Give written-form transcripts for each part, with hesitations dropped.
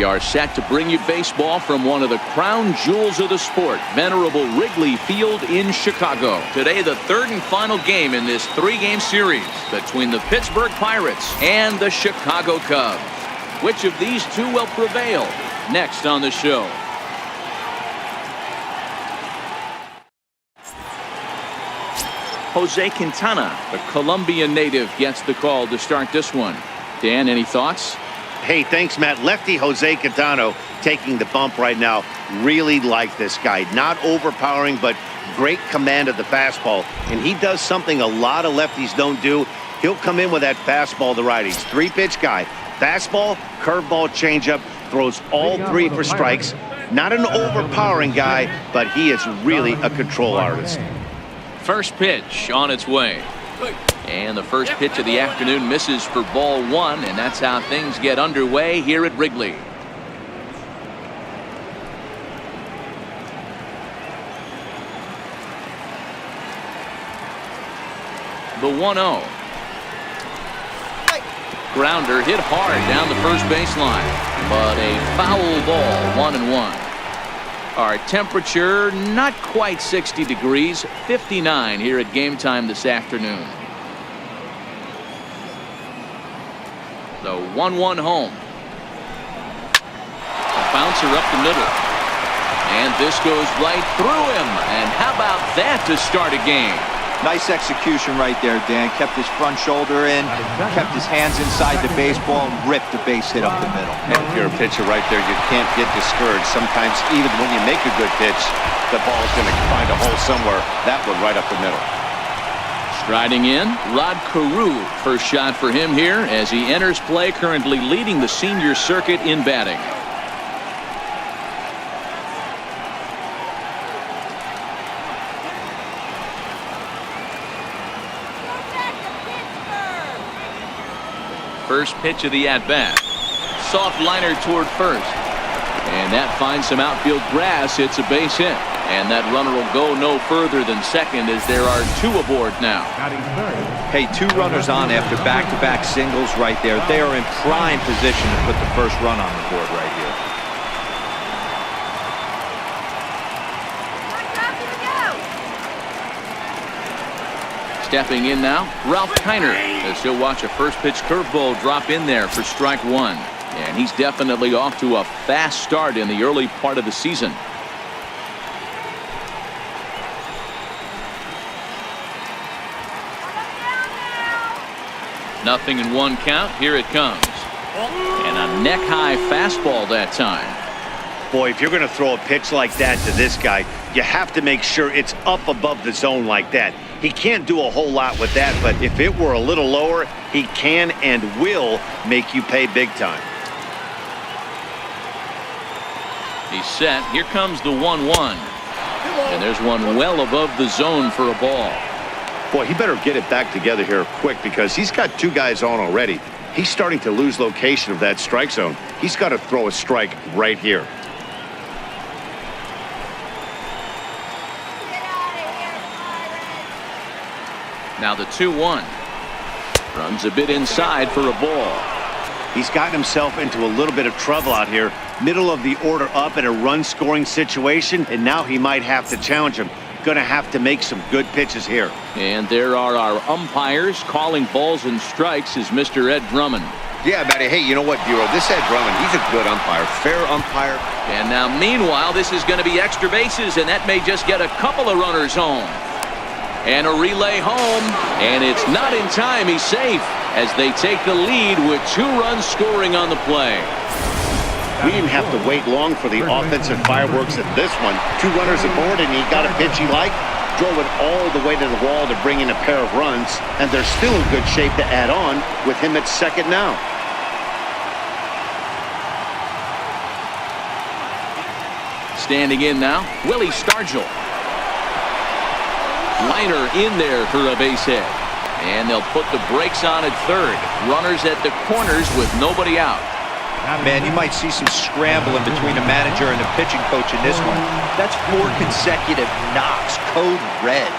We are set to bring you baseball from one of the crown jewels of the sport, venerable Wrigley Field in Chicago. Today, the third and final game in this three-game series between the Pittsburgh Pirates and the Chicago Cubs. Which of these two will prevail? Next on the show. Jose Quintana, the Colombian native, gets the call to start this one. Dan, any thoughts? Hey, thanks, Matt. Lefty Jose Quintana taking the bump right now. Really like this guy. Not overpowering, but great command of the fastball. And he does something a lot of lefties don't do. He'll come in with that fastball to righties. Three-pitch guy. Fastball, curveball, changeup. Throws all three for strikes. Not an overpowering guy, but he is really a control artist. First pitch on its way. And the first pitch of the afternoon misses for ball one, and that's how things get underway here at Wrigley. The 1-0. Grounder hit hard down the first baseline, but a foul ball, 1-1. Our temperature not quite 60 degrees, 59 here at game time this afternoon. The 1-1 home. A bouncer up the middle. And this goes right through him. And how about that to start a game? Nice execution right there, Dan. Kept his front shoulder in, kept his hands inside the baseball, and ripped the base hit up the middle. And if you're a pitcher right there, you can't get discouraged. Sometimes even when you make a good pitch, the ball's going to find a hole somewhere. That one right up the middle. Striding in, Rod Carew. First shot for him here as he enters play, currently leading the senior circuit in batting. First pitch of the at-bat. Soft liner toward first. And that finds some outfield grass. It's a base hit. And that runner will go no further than second as there are two aboard now. Hey, two runners on after back-to-back singles right there. They are in prime position to put the first run on the board right here. Stepping in now, Ralph Kiner, as he'll watch a first pitch curveball drop in there for strike one. And he's definitely off to a fast start in the early part of the season. Nothing in one count. Here it comes. And a neck-high fastball that time. Boy, if you're going to throw a pitch like that to this guy, you have to make sure it's up above the zone like that. He can't do a whole lot with that, but if it were a little lower, he can and will make you pay big time. He's set. Here comes the 1-1. And there's one well above the zone for a ball. Boy, he better get it back together here quick because he's got two guys on already. He's starting to lose location of that strike zone. He's got to throw a strike right here. Now the 2-1. Runs a bit inside for a ball. He's gotten himself into a little bit of trouble out here. Middle of the order up in a run-scoring situation, and now he might have to challenge him. Going to have to make some good pitches here. And there are our umpires calling balls and strikes is Mr. Ed Drummond. Yeah, Matty. Hey, you know what, Bureau? This Ed Drummond, he's a good umpire, fair umpire. And now, meanwhile, this is going to be extra bases, and that may just get a couple of runners home. And a relay home, and it's not in time. He's safe as they take the lead with 2 runs scoring on the play. We didn't have to wait long for the offensive fireworks at this one. 2 runners aboard, and he got a pitch he liked, drove it all the way to the wall to bring in a pair of runs, and they're still in good shape to add on with him at second now. Standing in now, Willie Stargell. Liner in there for a base hit. And they'll put the brakes on at third. Runners at the corners with nobody out. Man, you might see some scrambling between the manager and the pitching coach in this one. That's 4 consecutive knocks, code red.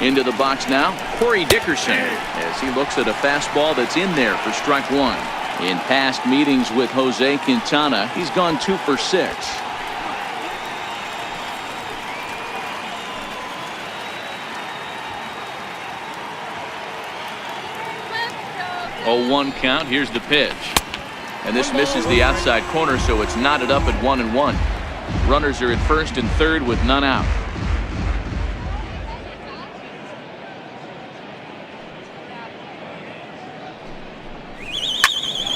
Into the box now, Corey Dickerson, as he looks at a fastball that's in there for strike one. In past meetings with Jose Quintana, he's gone 2 for 6. 0-1 count. Here's the pitch. And this misses the outside corner, so it's knotted up at 1-1. Runners are at first and third with none out.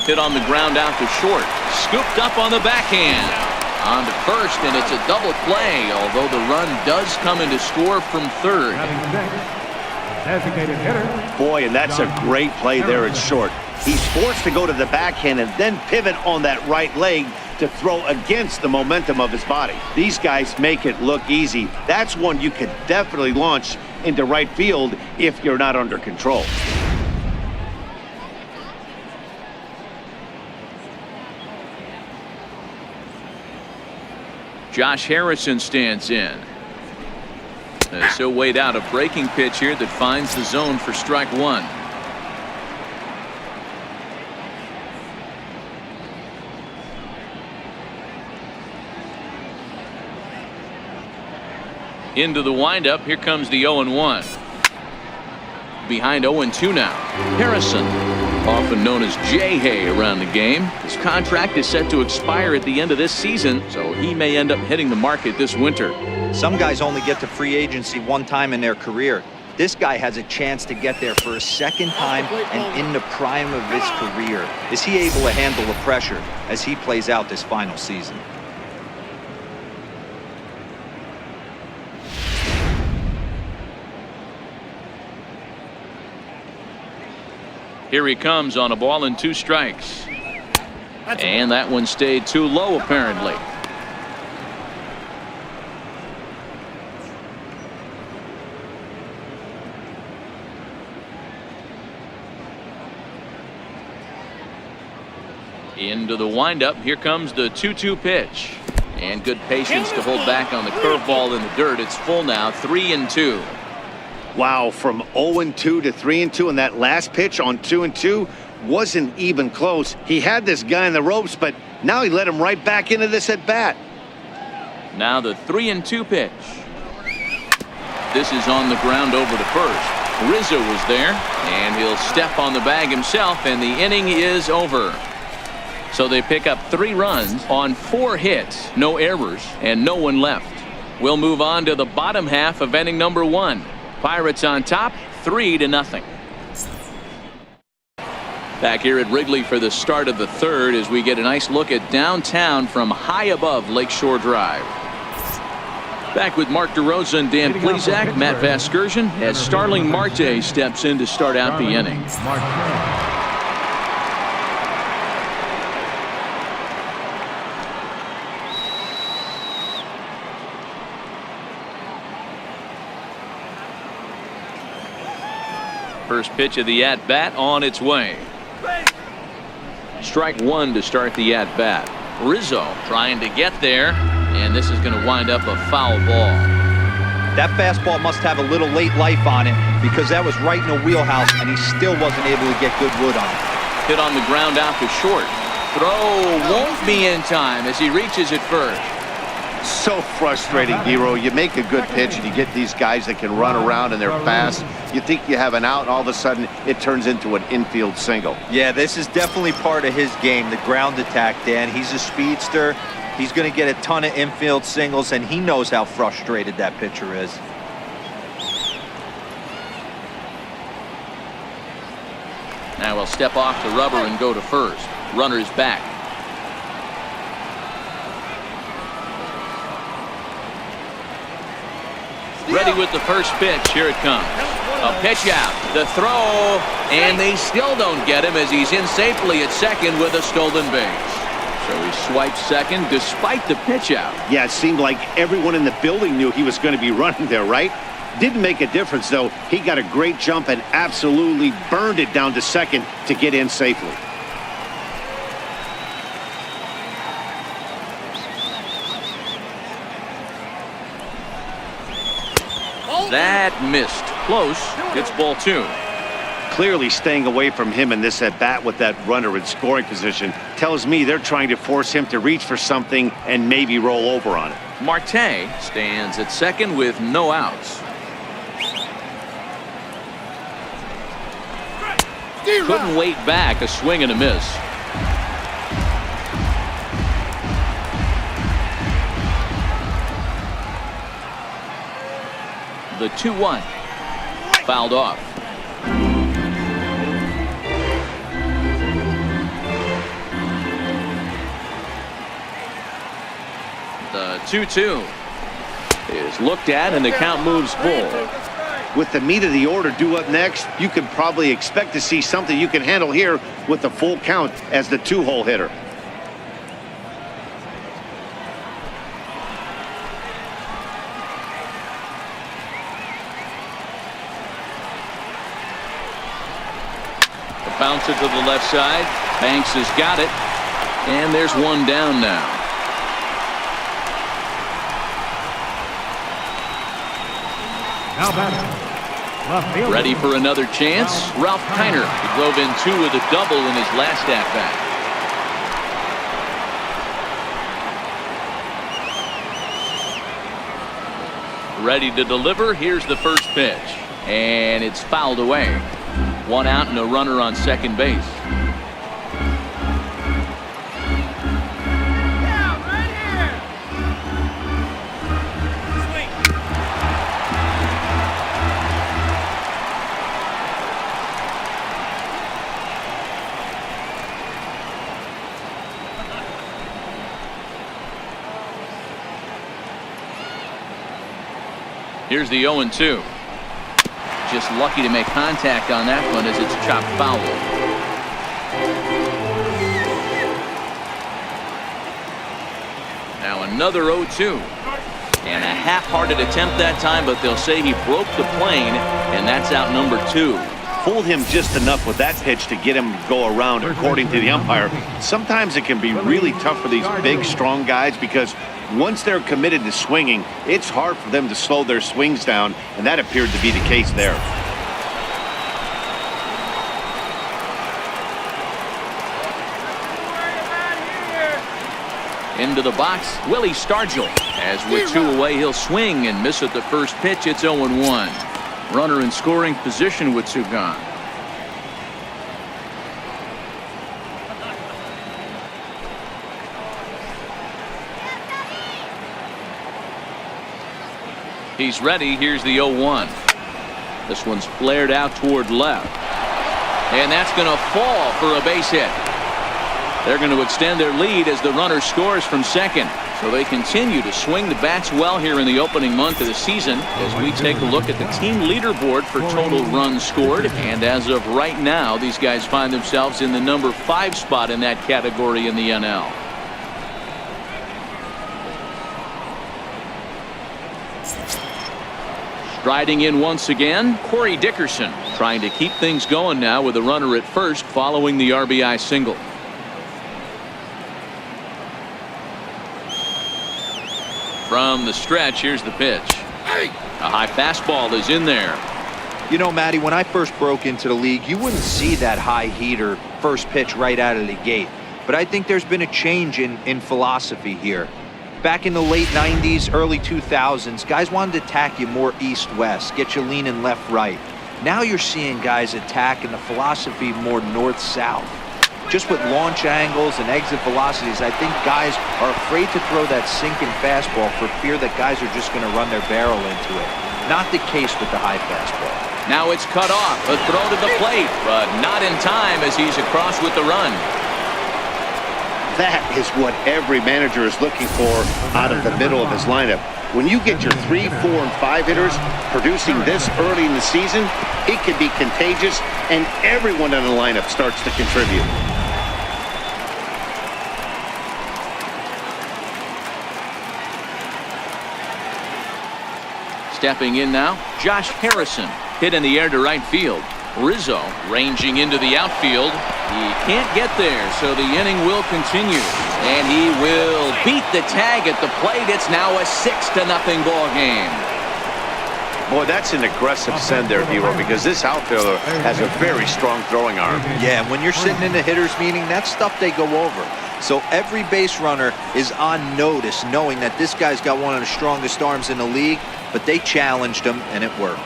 Hit on the ground out to short. Scooped up on the backhand. On to first, and it's a double play, although the run does come in to score from third. Designated hitter. Boy, and that's a great play there at short. He's forced to go to the backhand and then pivot on that right leg to throw against the momentum of his body. These guys make it look easy. That's one you could definitely launch into right field if you're not under control. Josh Harrison stands in. As he'll wait out a breaking pitch here that finds the zone for strike one. Into the windup. Here comes the 0-1. Behind 0-2 now. Harrison, often known as J-Hay around the game. His contract is set to expire at the end of this season, so he may end up hitting the market this winter. Some guys only get to free agency one time in their career. This guy has a chance to get there for a second time and in the prime of his career. Is he able to handle the pressure as he plays out this final season? Here he comes on a ball and 2 strikes. And that one stayed too low apparently. Into the windup. Here comes the 2-2 pitch. And good patience to hold back on the curveball in the dirt. It's full now, 3-2. Wow, from 0-2 to 3-2, and that last pitch on 2-2 wasn't even close. He had this guy in the ropes, but now he let him right back into this at bat. Now the 3-2 pitch. This is on the ground over to first. Rizzo was there, and he'll step on the bag himself, and the inning is over. So they pick up 3 runs on 4 hits, no errors, and no one left. We'll move on to the bottom half of inning number 1. Pirates on top, 3-0. Back here at Wrigley for the start of the third as we get a nice look at downtown from high above Lakeshore Drive. Back with Mark DeRosa and Dan Plesac, Matt Vasgersian, as Starling Marte steps in to start out the inning. First pitch of the at-bat on its way. Strike one to start the at-bat. Rizzo trying to get there, and this is going to wind up a foul ball. That fastball must have a little late life on it because that was right in the wheelhouse, and he still wasn't able to get good wood on it. Hit on the ground out to short. Throw won't be in time as he reaches it first. So frustrating, Dero. You make a good pitch and you get these guys that can run around and they're fast. You think you have an out, and all of a sudden it turns into an infield single. Yeah, this is definitely part of his game, the ground attack, Dan. He's a speedster. He's going to get a ton of infield singles, and he knows how frustrated that pitcher is. Now he'll step off the rubber and go to first. Runner's back. Ready with the first pitch. Here it comes. A pitch out. The throw. And they still don't get him as he's in safely at second with a stolen base. So he swipes second despite the pitch out. Yeah, it seemed like everyone in the building knew he was going to be running there, right? Didn't make a difference, though. He got a great jump and absolutely burned it down to second to get in safely. That missed. close. It's ball 2. Clearly staying away from him in this at-bat with that runner in scoring position tells me they're trying to force him to reach for something and maybe roll over on it. Marte stands at second with no outs. Couldn't wait back. A swing and a miss. The 2-1. Fouled off. The 2-2 is looked at and the count moves full. With the meat of the order due up next, you could probably expect to see something you can handle here with the full count as the 2-hole hitter. Bounce it to the left side. Banks has got it. And there's one down now. Now batting, left fielder. Ready for another chance. Ralph Kiner. He drove in 2 with a double in his last at-bat. Ready to deliver. Here's the first pitch. And it's fouled away. 1 out and a runner on second base. Here's the 0-2. Just lucky to make contact on that one as it's chopped foul. Now another 0-2. And a half-hearted attempt that time, but they'll say he broke the plane, and that's out number 2. Fooled him just enough with that pitch to get him to go around, according to the umpire. Sometimes it can be really tough for these big, strong guys because once they're committed to swinging, it's hard for them to slow their swings down, and that appeared to be the case there. Into the box, Willie Stargell. As with 2 away, he'll swing and miss at the first pitch. It's 0-1. Runner in scoring position with 2 gone. He's ready. Here's the 0-1. This one's flared out toward left. And that's going to fall for a base hit. They're going to extend their lead as the runner scores from second. So they continue to swing the bats well here in the opening month of the season as we take a look at the team leaderboard for total runs scored. And as of right now, these guys find themselves in the number 5 spot in that category in the NL. Striding in once again, Corey Dickerson, trying to keep things going now with a runner at first following the RBI single. From the stretch, here's the pitch. A high fastball is in there. You know, Matty, when I first broke into the league, you wouldn't see that high heater first pitch right out of the gate. But I think there's been a change in philosophy here. Back in the late 90s, early 2000s, guys wanted to attack you more east-west, get you leaning left-right. Now you're seeing guys attack in the philosophy more north-south. Just with launch angles and exit velocities, I think guys are afraid to throw that sinking fastball for fear that guys are just going to run their barrel into it. Not the case with the high fastball. Now it's cut off. A throw to the plate, but not in time as he's across with the run. That is what every manager is looking for out of the middle of his lineup. When you get your 3, 4, and 5 hitters producing this early in the season, it can be contagious, and everyone in the lineup starts to contribute. Stepping in now, Josh Harrison. Hit in the air to right field. Rizzo ranging into the outfield. He can't get there, so the inning will continue. And he will beat the tag at the plate. It's now a 6-0 ball game. Boy, that's an aggressive send there, Hero, because this outfielder has a very strong throwing arm. Yeah, and when you're sitting in a hitter's meeting, that's stuff they go over. So every base runner is on notice, knowing that this guy's got one of the strongest arms in the league, but they challenged him, and it worked.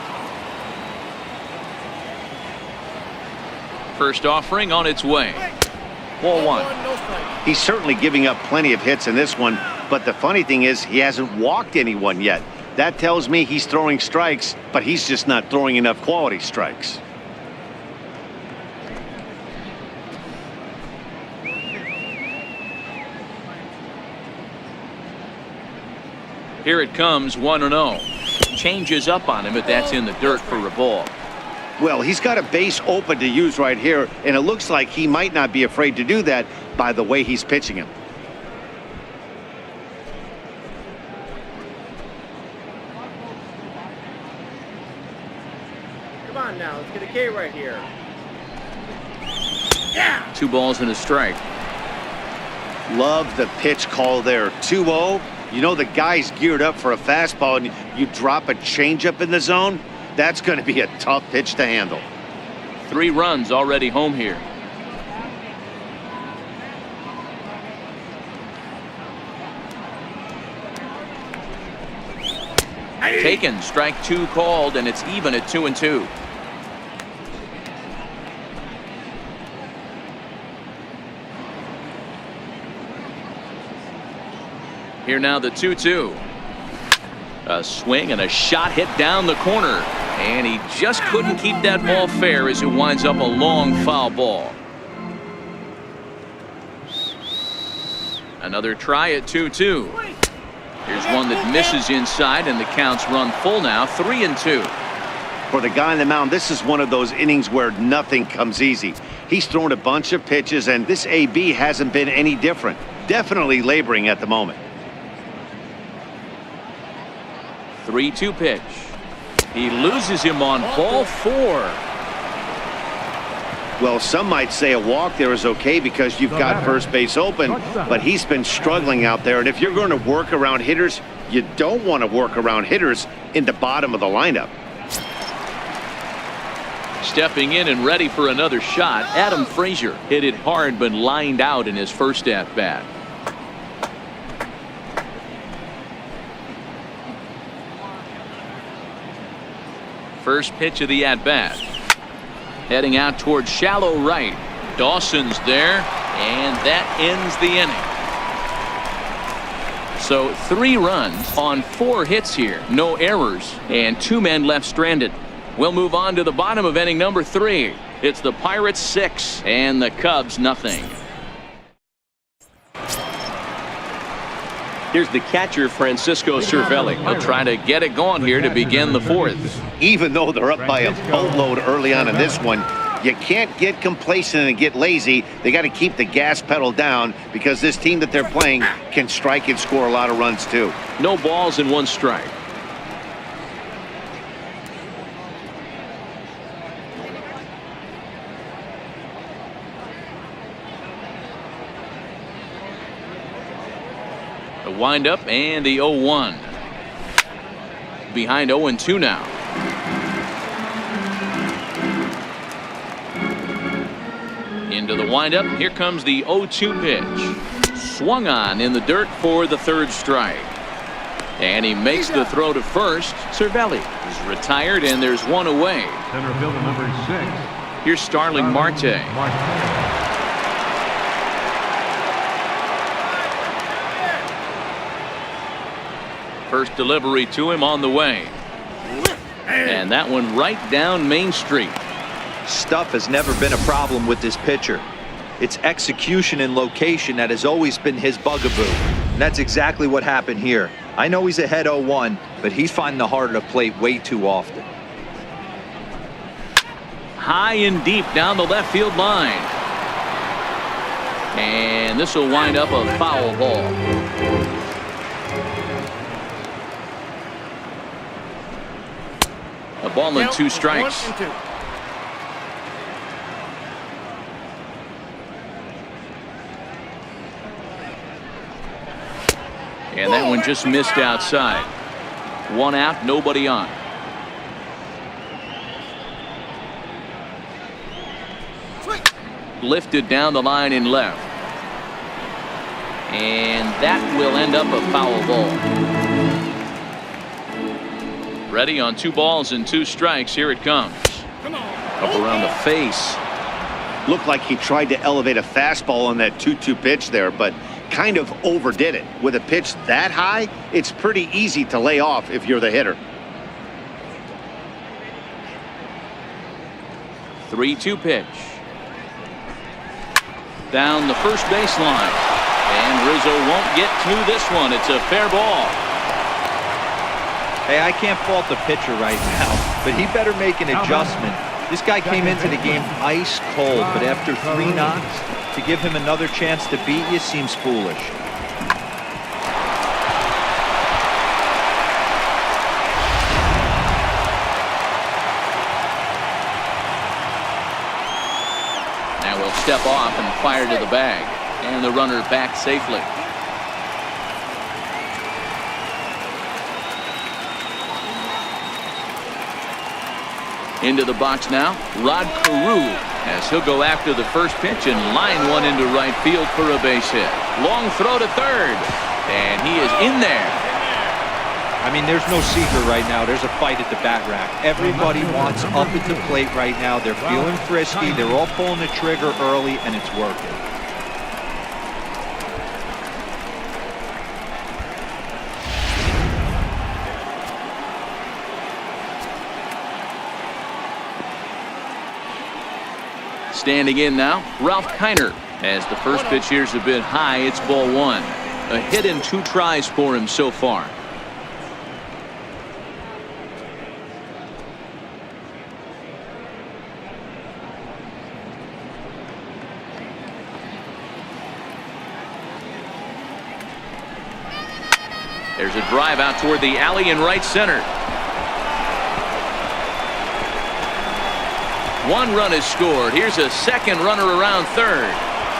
First offering on its way. Ball one. He's certainly giving up plenty of hits in this one, but the funny thing is he hasn't walked anyone yet. That tells me he's throwing strikes, but he's just not throwing enough quality strikes. Here it comes, 1-0. Changes up on him, but that's in the dirt for a ball. Well, he's got a base open to use right here, and it looks like he might not be afraid to do that by the way he's pitching him. Come on now, let's get a K right here. 2 balls and a strike. Love the pitch call there. 2-0. You know the guy's geared up for a fastball, and you drop a changeup in the zone. That's going to be a tough pitch to handle. 3 runs already home here. Taken, strike 2 called, and it's even at 2-2. Here now the 2-2. A swing and a shot hit down the corner, and he just couldn't keep that ball fair as it winds up a long foul ball. Another try at 2-2. Here's one that misses inside, and the count's run full now, 3-2. For the guy on the mound, this is one of those innings where nothing comes easy. He's thrown a bunch of pitches, and this AB hasn't been any different. Definitely laboring at the moment. 3-2 pitch. He loses him on ball 4. Well, some might say a walk there is okay because you've got first base open, but he's been struggling out there. And if you're going to work around hitters, you don't want to work around hitters in the bottom of the lineup. Stepping in and ready for another shot, Adam Frazier hit it hard but lined out in his first at-bat. First pitch of the at-bat. Heading out towards shallow right. Dawson's there, and that ends the inning. So 3 runs on 4 hits here. No errors, and 2 men left stranded. We'll move on to the bottom of inning number 3. It's the Pirates 6 and the Cubs nothing. Here's the catcher, Francisco Cervelli. He'll try to get it going here to begin the 4th. Even though they're up by a boatload early on in this one, you can't get complacent and get lazy. They got to keep the gas pedal down because this team that they're playing can strike and score a lot of runs too. No balls and 1 strike. The windup and the 0-1. Behind 0-2 now. Into the windup. Here comes the 0-2 pitch. Swung on in the dirt for the 3rd strike. And he makes the throw to first. Cervelli is retired, and there's 1 away. Center fielder number 6. Here's Starling Marte. First delivery to him on the way. And that one right down Main Street. Stuff has never been a problem with this pitcher. It's execution and location that has always been his bugaboo. And that's exactly what happened here. I know he's ahead 0-1, but he's finding the harder to plate way too often. High and deep down the left field line. And this will wind up a foul ball. A ball and 2 strikes. And that one just missed outside. 1 out, nobody on. lifted down the line in left. And that will end up a foul ball. Ready on 2 balls and 2 strikes. Here it comes. Up around the face. Looked like he tried to elevate a fastball on that 2-2 pitch there, but kind of overdid it. With a pitch that high, it's pretty easy to lay off if you're the hitter. 3-2 pitch. Down the first baseline. And Rizzo won't get to this one. It's a fair ball. Hey, I can't fault the pitcher right now, but he better make an adjustment. This guy came into the game ice cold, but after 3 knocks, to give him another chance to beat you seems foolish. Now we'll step off and fire to the bag. And the runner back safely. Into the box now, Rod Carew, as he'll go after the first pitch and line one into right field for a base hit. Long throw to third, and he is in there. I mean, there's no secret right now. There's a fight at the bat rack. Everybody wants up at the plate right now. They're feeling frisky. They're all pulling the trigger early, and it's working. Standing in now, Ralph Kiner. As the first pitch here's a bit high, it's ball 1. A hit in 2 tries for him so far. There's a drive out toward the alley in right center. 1 run is scored. Here's a second runner around third.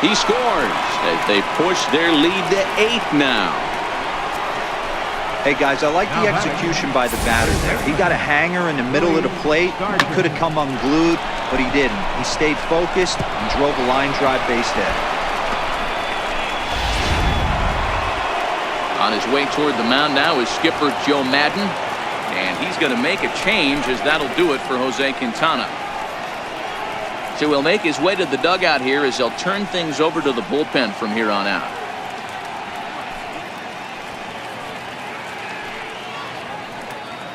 He scores as they push their lead to 8 now. Hey guys, I like the execution by the batter there. He got a hanger in the middle of the plate. He could have come unglued, but he didn't. He stayed focused and drove a line drive base hit. On his way toward the mound now is skipper Joe Madden, and he's going to make a change as that'll do it for Jose Quintana. So he'll make his way to the dugout here as they'll turn things over to the bullpen from here on out.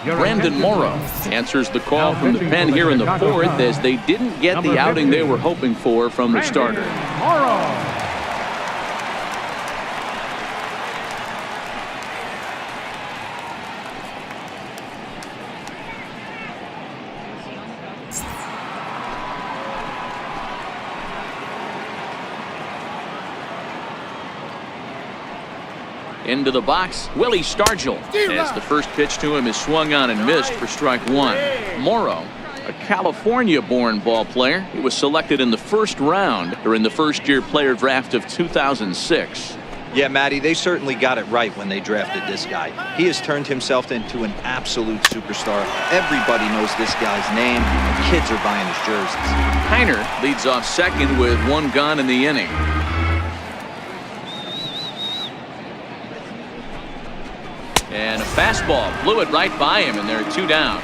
Brandon Morrow answers the call from the pen here in the 4th as they didn't get the outing they were hoping for from the starter. Into the box, Willie Stargell, as the first pitch to him is swung on and missed for strike 1. Morrow, a California-born ball player. He was selected in the 1st round during the first-year player draft of 2006. Yeah, Matty, they certainly got it right when they drafted this guy. He has turned himself into an absolute superstar. Everybody knows this guy's name. Kids are buying his jerseys. Kiner leads off second with 1 gone in the inning. And a fastball blew it right by him, and there are 2 down.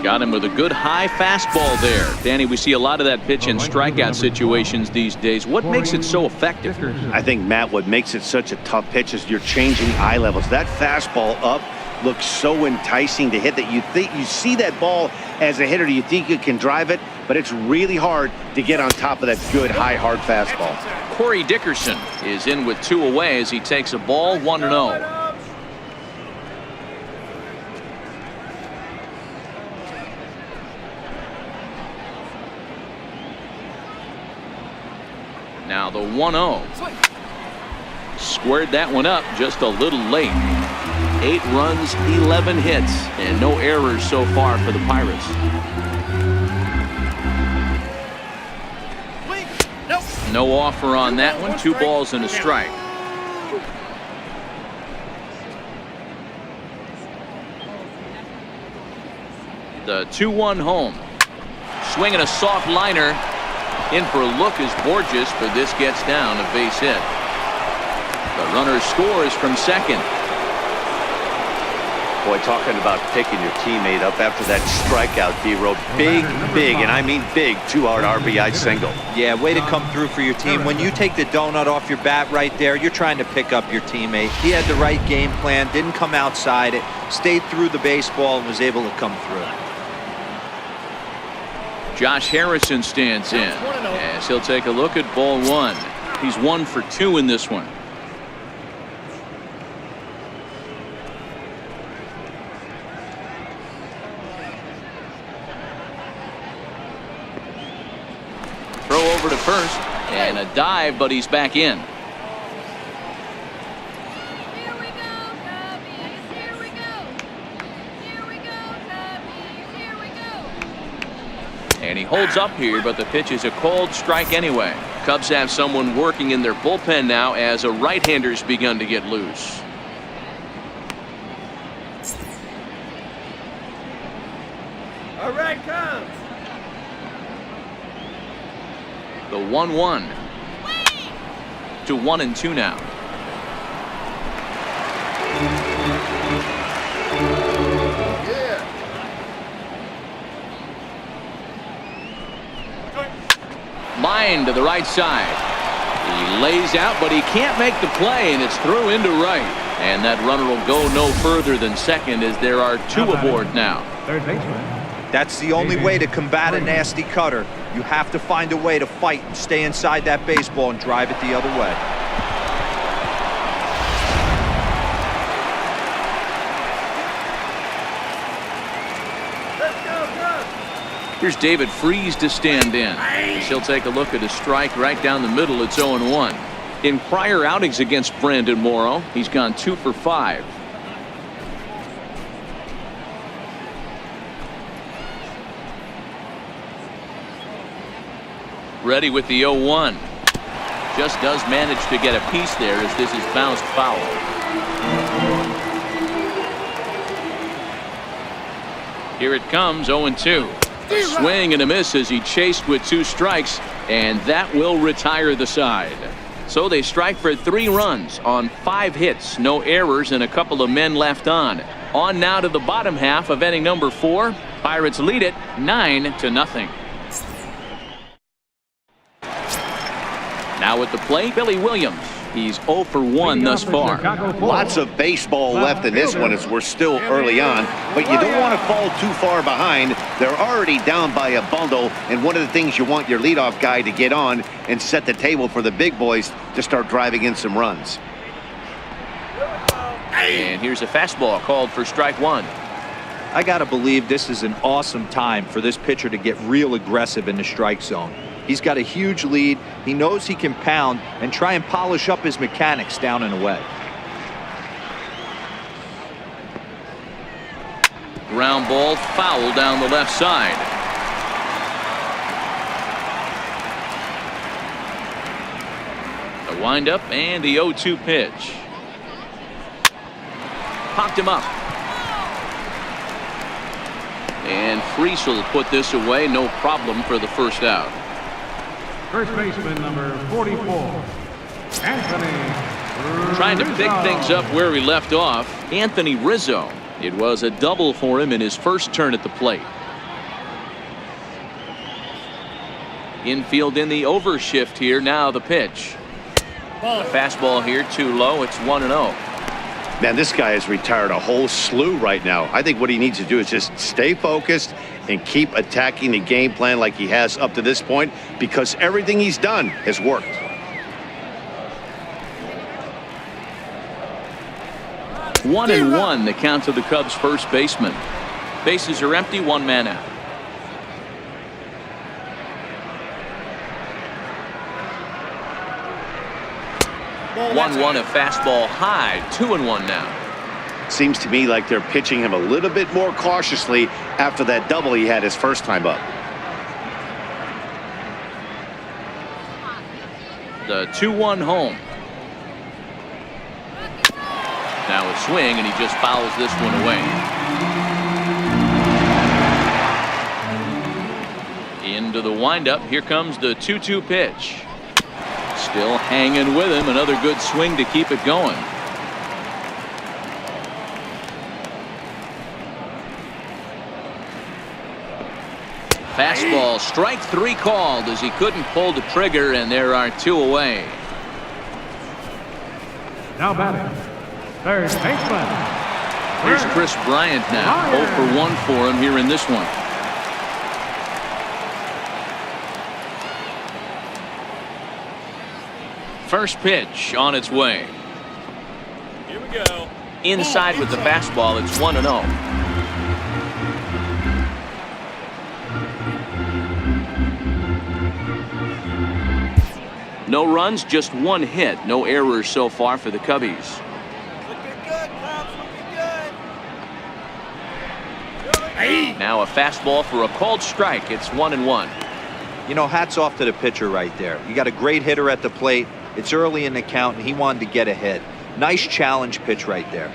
Got him with a good high fastball there. Danny, we see a lot of that pitch in strikeout situations these days. What makes it so effective? I think, Matt, what makes it such a tough pitch is you're changing eye levels. That fastball up looks so enticing to hit that you think you see that ball as a hitter, you think you can drive it, but it's really hard to get on top of that good high hard fastball. Corey Dickerson is in with 2 away as he takes a ball 1-0. Now the 1-0. Squared that one up just a little late. 8 runs, 11 hits, and no errors so far for the Pirates. No offer on that one. 2 balls and a strike. The 2-1 home. Swinging a soft liner. In for a look is Borges, but this gets down a base hit. The runner scores from second. Boy, talking about picking your teammate up after that strikeout, D-Row. Big, and I mean big, 2-hard RBI single. Yeah, way to come through for your team. When you take the donut off your bat right there, you're trying to pick up your teammate. He had the right game plan, didn't come outside it, stayed through the baseball, and was able to come through. Josh Harrison stands in as he'll take a look at ball one. He's 1 for 2 in this one. Throw over to first and a dive, but he's back in. Here we go, Cubbies. Here we go. Here we go, Cubbies. Here we go. And he holds up here, but the pitch is a called strike anyway. Cubs have someone working in their bullpen now as a right-hander's begun to get loose. All right, Cubs. The 1-1 to 1-2 now. Line to the right side. He lays out, but he can't make the play, and it's through into right. And that runner will go no further than second as there are 2 aboard now. Third baseman. That's the only way to combat a nasty cutter. You have to find a way to fight and stay inside that baseball and drive it the other way. Let's go, Cubs. Here's David Freese to stand in. He'll take a look at a strike right down the middle. It's 0-1. In prior outings against Brandon Morrow, he's gone 2 for 5. Ready with the 0-1. Just does manage to get a piece there as this is bounced foul. Here it comes, 0-2. A swing and a miss as he chased with 2 strikes, and that will retire the side. So they strike for 3 runs on 5 hits, no errors, and a couple of men left on. On now to the bottom half of inning number 4. Pirates lead it 9-0. Now at the plate, Billy Williams. He's 0 for 1 thus far. Lots of baseball left in this one as we're still early on, but you don't want to fall too far behind. They're already down by a bundle, and one of the things you want your leadoff guy to get on and set the table for the big boys to start driving in some runs. And here's a fastball called for strike 1. I got to believe this is an awesome time for this pitcher to get real aggressive in the strike zone. He's got a huge lead. He knows he can pound and try and polish up his mechanics down and away. Ground ball foul down the left side. The windup and the 0-2 pitch. Popped him up. And Freese will put this away, no problem for the first out. First baseman number 44, Anthony. Trying to pick things up where he left off, Anthony Rizzo. It was a double for him in his first turn at the plate. Infield in the overshift here. Now the pitch. A fastball here too low. It's 1-0. Man, this guy has retired a whole slew right now. I think what he needs to do is just stay focused and keep attacking the game plan like he has up to this point, because everything he's done has worked. One and one, the count to the Cubs' first baseman. Bases are empty, 1 man out. Ball 1-1, a fastball high, 2-1 now. Seems to me like they're pitching him a little bit more cautiously after that double he had his first time up. The 2-1 home. Now a swing, and he just fouls this one away. Into the windup. Here comes the 2-2 pitch. Still hanging with him. Another good swing to keep it going. Fastball, strike 3 called as he couldn't pull the trigger, and there are 2 away. Now batting, third baseman. Here's Chris Bryant now. 0 for 1 for him here in this one. First pitch on its way. Here we go. Inside with the fastball. It's 1-0. No runs, just 1 hit. No errors so far for the Cubbies. Looking good, Cubs. Looking good. Hey. Now a fastball for a called strike. It's 1-1. You know, hats off to the pitcher right there. You got a great hitter at the plate. It's early in the count, and he wanted to get ahead. Nice challenge pitch right there.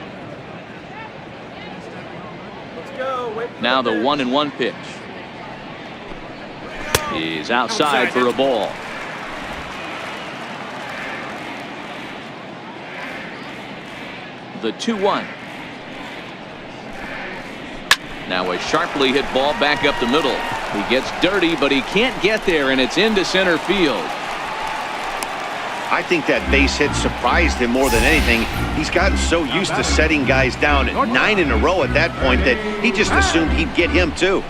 Let's go. Wait for Now the pitch. 1-1 pitch. He's outside for a ball. The 2-1. Now a sharply hit ball back up the middle. He gets dirty, but he can't get there, and it's into center field. I think that base hit surprised him more than anything. He's gotten so used to setting guys down 9 in a row at that point that he just assumed he'd get him too.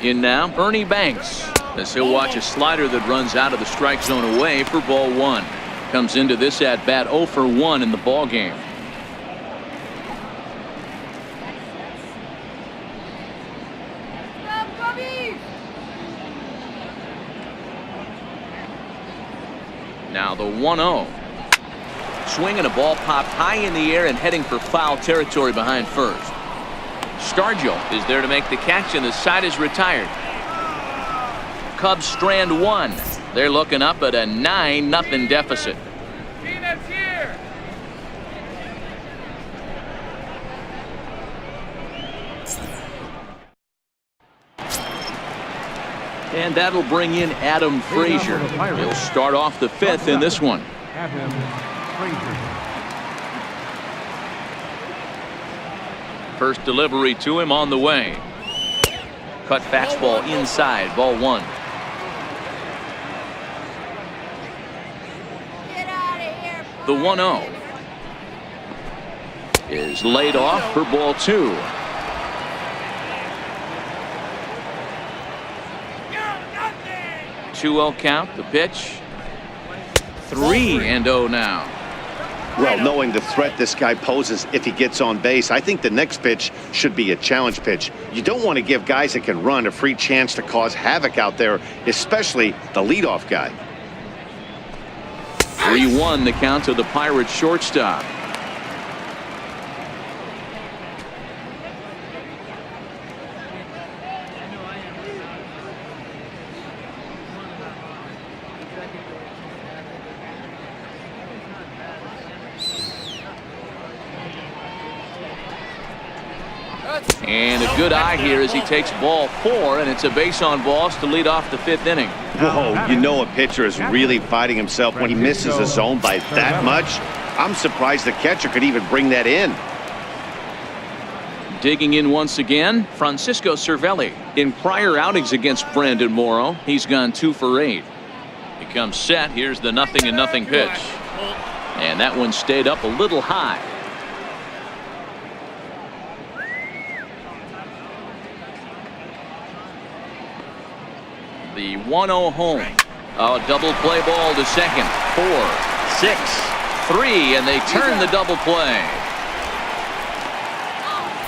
In now, Ernie Banks, as he'll watch a slider that runs out of the strike zone away for ball 1. Comes into this at bat 0 for 1 in the ball game. Now the 1-0. Swing and a ball popped high in the air and heading for foul territory behind first. Stargell is there to make the catch, and the side is retired. Cubs strand 1. They're looking up at a 9-0 deficit. Peanuts here. And that'll bring in Adam Frazier. He'll start off the 5th in this one. Adam Frazier. First delivery to him on the way. Cut fastball inside, ball 1. Get out of here. The 1-0 is laid off for ball 2. 2-0 count, the pitch. 3-0 now. Well, knowing the threat this guy poses if he gets on base, I think the next pitch should be a challenge pitch. You don't want to give guys that can run a free chance to cause havoc out there, especially the leadoff guy. 3-1 the count to the Pirates shortstop. And a good eye here as he takes ball 4, and it's a base on balls to lead off the 5th inning. Whoa, you know a pitcher is really fighting himself when he misses a zone by that much. I'm surprised the catcher could even bring that in. Digging in once again, Francisco Cervelli. In prior outings against Brandon Morrow, he's gone 2 for 8. He comes set. Here's the 0-0 pitch. And that one stayed up a little high. The 1-0 home. A double play ball to second. 4, 6, 3, and they turn the double play.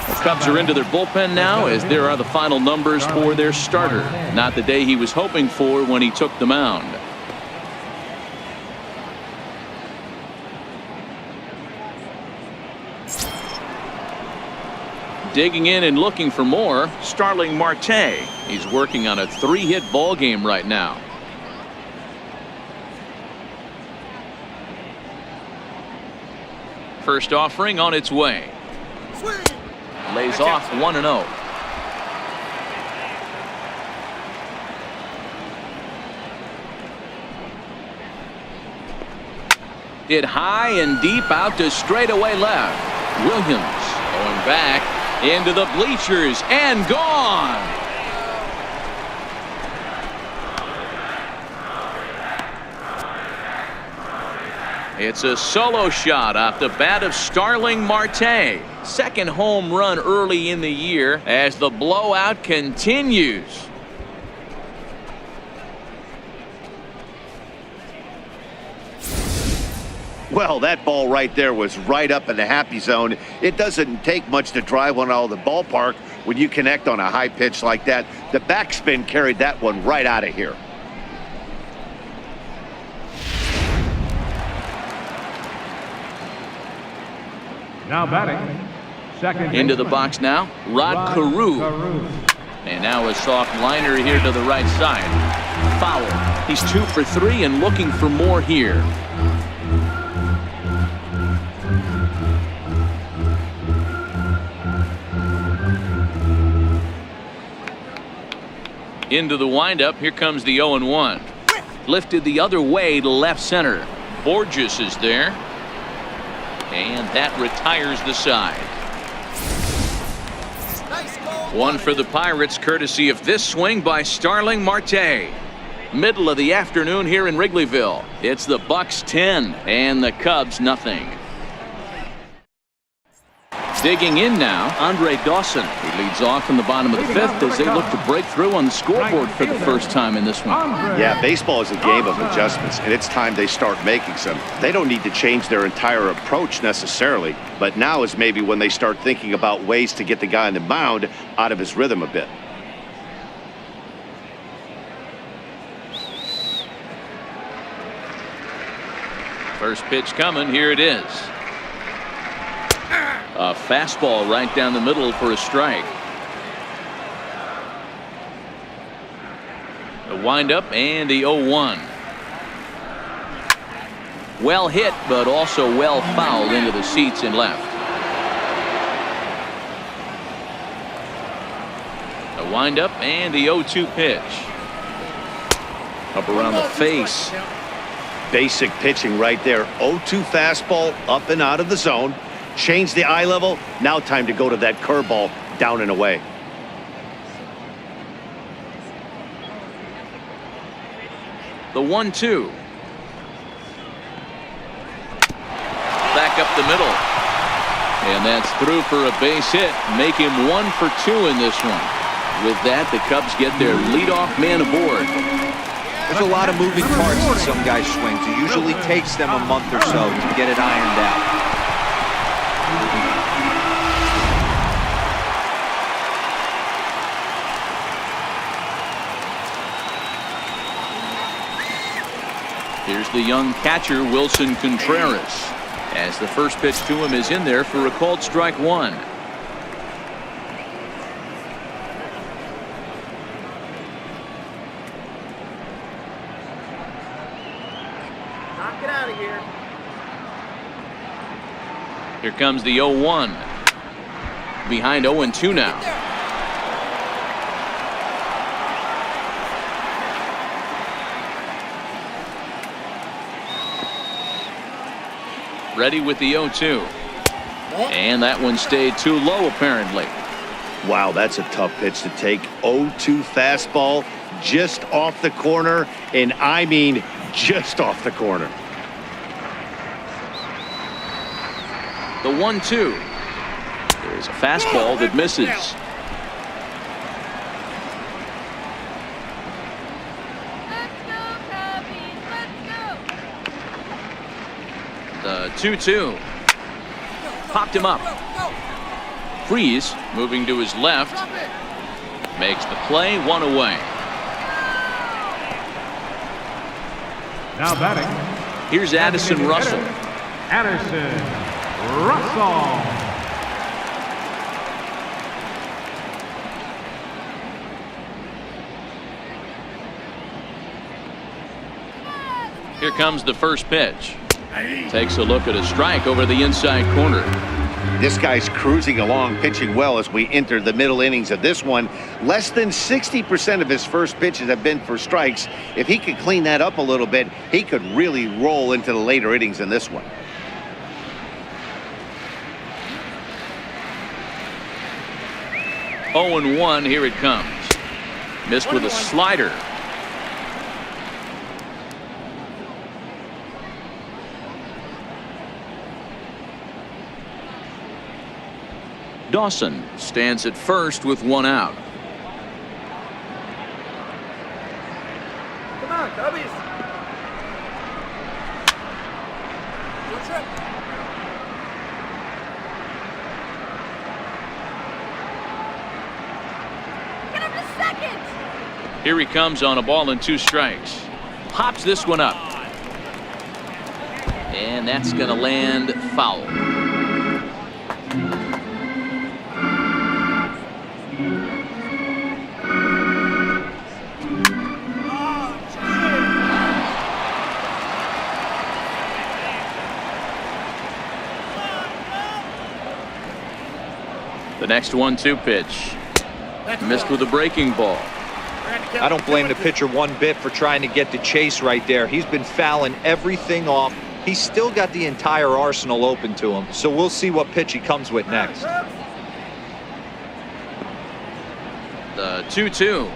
The Cubs are into their bullpen now as there are the final numbers for their starter. Not the day he was hoping for when he took the mound. Digging in and looking for more, Starling Marte. He's working on a 3-hit ball game right now. First offering on its way. Lays off 1-0. Hit high and deep out to straightaway left. Williams going back into the bleachers and gone. It's a solo shot off the bat of Starling Marte. Second home run early in the year as the blowout continues. Well, that ball right there was right up in the happy zone. It doesn't take much to drive one out of the ballpark when you connect on a high pitch like that. The backspin carried that one right out of here. Now batting. Second Into the baseman, box now, Rod Carew. And now a soft liner here to the right side. Foul. He's 2 for 3 and looking for more here. Into the windup. Here comes the 0-1. Lifted the other way to left center. Borges is there. And that retires the side. One for the Pirates, courtesy of this swing by Starling Marte. Middle of the afternoon here in Wrigleyville. It's the Bucks 10 and the Cubs nothing. Digging in now, Andre Dawson. He leads off in the bottom of the 5th as they look to break through on the scoreboard for the first time in this one. Yeah, baseball is a game of adjustments, and it's time they start making some. They don't need to change their entire approach necessarily, but now is maybe when they start thinking about ways to get the guy on the mound out of his rhythm a bit. First pitch coming. Here it is. A fastball right down the middle for a strike. The windup and the 0-1. Well hit, but also well fouled into the seats and left. The windup and the 0-2 pitch. Up around the face. Basic pitching right there. 0-2 fastball up and out of the zone. Change the eye level. Now time to go to that curveball down and away. The 1-2. Back up the middle. And that's through for a base hit. Make him 1 for 2 in this one. With that, the Cubs get their leadoff man aboard. There's a lot of moving parts in some guys' swings. It usually takes them a month or so to get it ironed out. Here's the young catcher, Wilson Contreras, as the first pitch to him is in there for a called strike 1. Knock it out of here. Here comes the 0-1. Behind 0-2 now. Ready with the 0-2. And that one stayed too low apparently. Wow, that's a tough pitch to take. 0-2 fastball just off the corner, and I mean just off the corner. The 1-2. There's a fastball that misses. The 2-2. Popped him up. Freeze moving to his left. Makes the play, 1 away. Now batting. Here's Addison Russell. Addison Russell. Here comes the first pitch. Takes a look at a strike over the inside corner. This guy's cruising along, pitching well as we enter the middle innings of this one. Less than 60% of his first pitches have been for strikes. If he could clean that up a little bit, he could really roll into the later innings in this one. Oh and 1, here it comes. Missed with a slider. Dawson stands at first with 1 out. Come on, Cubbies. Good trip. Get him to second. Here he comes on a ball and 2 strikes. Pops this one up. And that's going to land foul. The next 1-2 pitch. Missed with a breaking ball. I don't blame the pitcher one bit for trying to get the chase right there. He's been fouling everything off. He's still got the entire arsenal open to him. So we'll see what pitch he comes with next. The 2-2.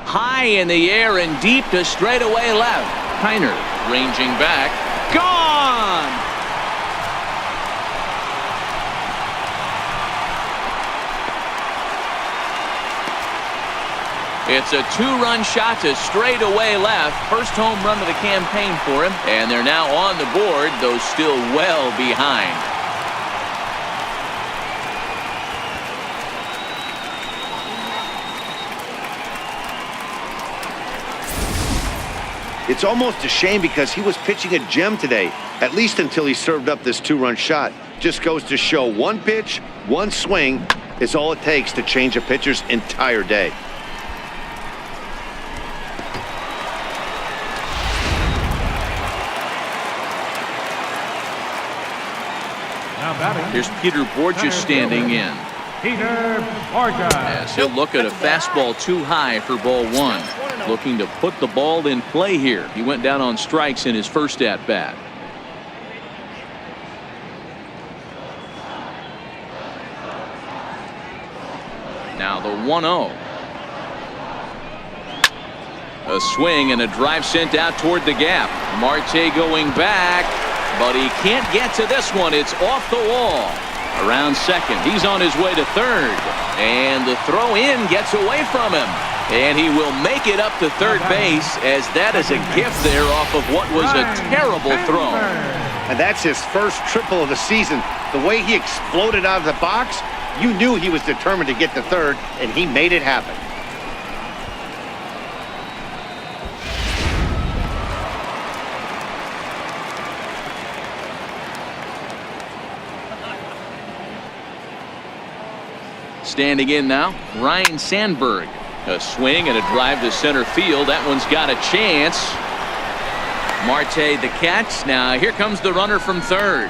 High in the air and deep to straightaway left. Kiner ranging back. Gone! It's a 2-run shot to straightaway left. First home run of the campaign for him. And they're now on the board, though still well behind. It's almost a shame because he was pitching a gem today, at least until he served up this 2-run shot. Just goes to show 1 pitch, 1 swing is all it takes to change a pitcher's entire day. Here's Peter Borges standing in. PITTSBURGH. As he'll look at a fastball too high for ball 1. Looking to put the ball in play here. He went down on strikes in his first at-bat. Now the 1-0. A swing and a drive sent out toward the gap. Marte going back. But he can't get to this one. It's off the wall. Around second. He's on his way to third. And the throw in gets away from him. And he will make it up to third base, as that is a gift there off of what was a terrible throw. And that's his first triple of the season. The way he exploded out of the box, you knew he was determined to get to third, and he made it happen. Standing in now, Ryan Sandberg. A swing and a drive to center field. That one's got a chance. Marte the catch. Now here comes the runner from third.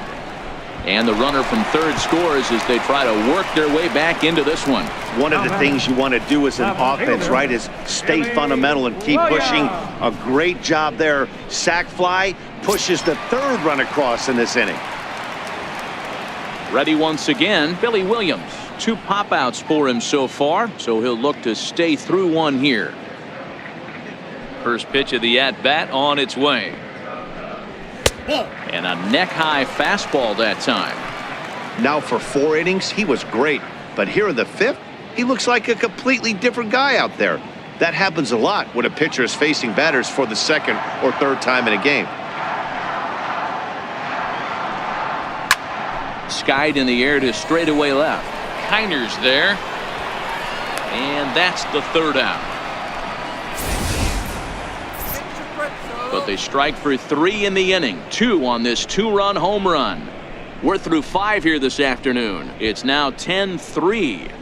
And the runner from third scores as they try to work their way back into this one. One of the things you want to do as an offense, right, is stay fundamental and keep pushing. A great job there. Sac fly pushes the third run across in this inning. Ready once again, Billy Williams. 2 pop-outs for him so far, so he'll look to stay through one here. First pitch of the at-bat on its way. And a neck-high fastball that time. Now for 4 innings, he was great. But here in the 5th, he looks like a completely different guy out there. That happens a lot when a pitcher is facing batters for the 2nd or 3rd time in a game. Skied in the air to straightaway left. Kiner's there. And that's the 3rd out. But they strike for 3 in the inning. 2 on this 2-run home run. We're through 5 here this afternoon. It's now 10-3.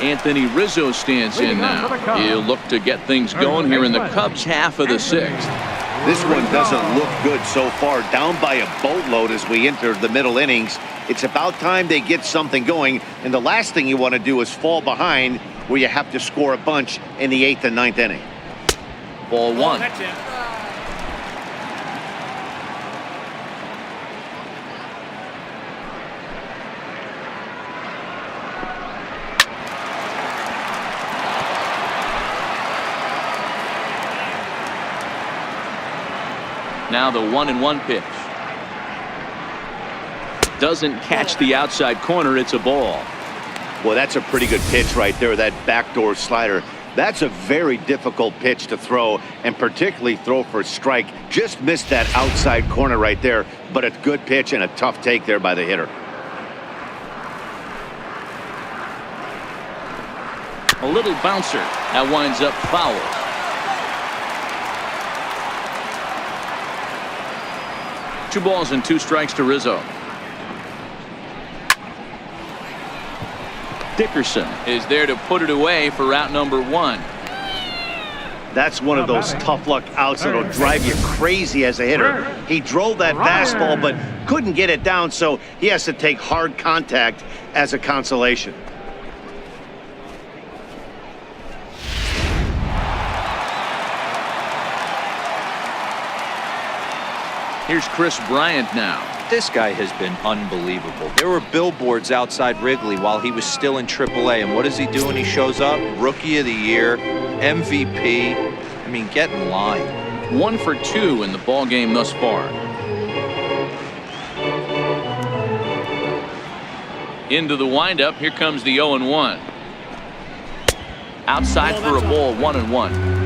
Anthony Rizzo stands in now. He'll look to get things going here in the Cubs' half of the sixth. This one doesn't look good so far. Down by a boatload as we enter the middle innings. It's about time they get something going. And the last thing you want to do is fall behind where you have to score a bunch in the 8th and 9th inning. Ball one. Now the 1-1 pitch. Doesn't catch the outside corner. It's a ball. Well, that's a pretty good pitch right there, that backdoor slider. That's a very difficult pitch to throw, and particularly throw for a strike. Just missed that outside corner right there, but a good pitch and a tough take there by the hitter. A little bouncer. That winds up foul. Two balls and two strikes to Rizzo. Dickerson is there to put it away for out number one. That's one of those tough luck outs that'll drive you crazy as a hitter. He drove that fastball but couldn't get it down, so he has to take hard contact as a consolation. Here's Chris Bryant now. This guy has been unbelievable. There were billboards outside Wrigley while he was still in AAA, and what is he doing? He shows up, Rookie of the Year, MVP. I mean, get in line. 1 for 2 in the ball game thus far. Into the windup. Here comes the 0-1. Outside for a ball. 1-1.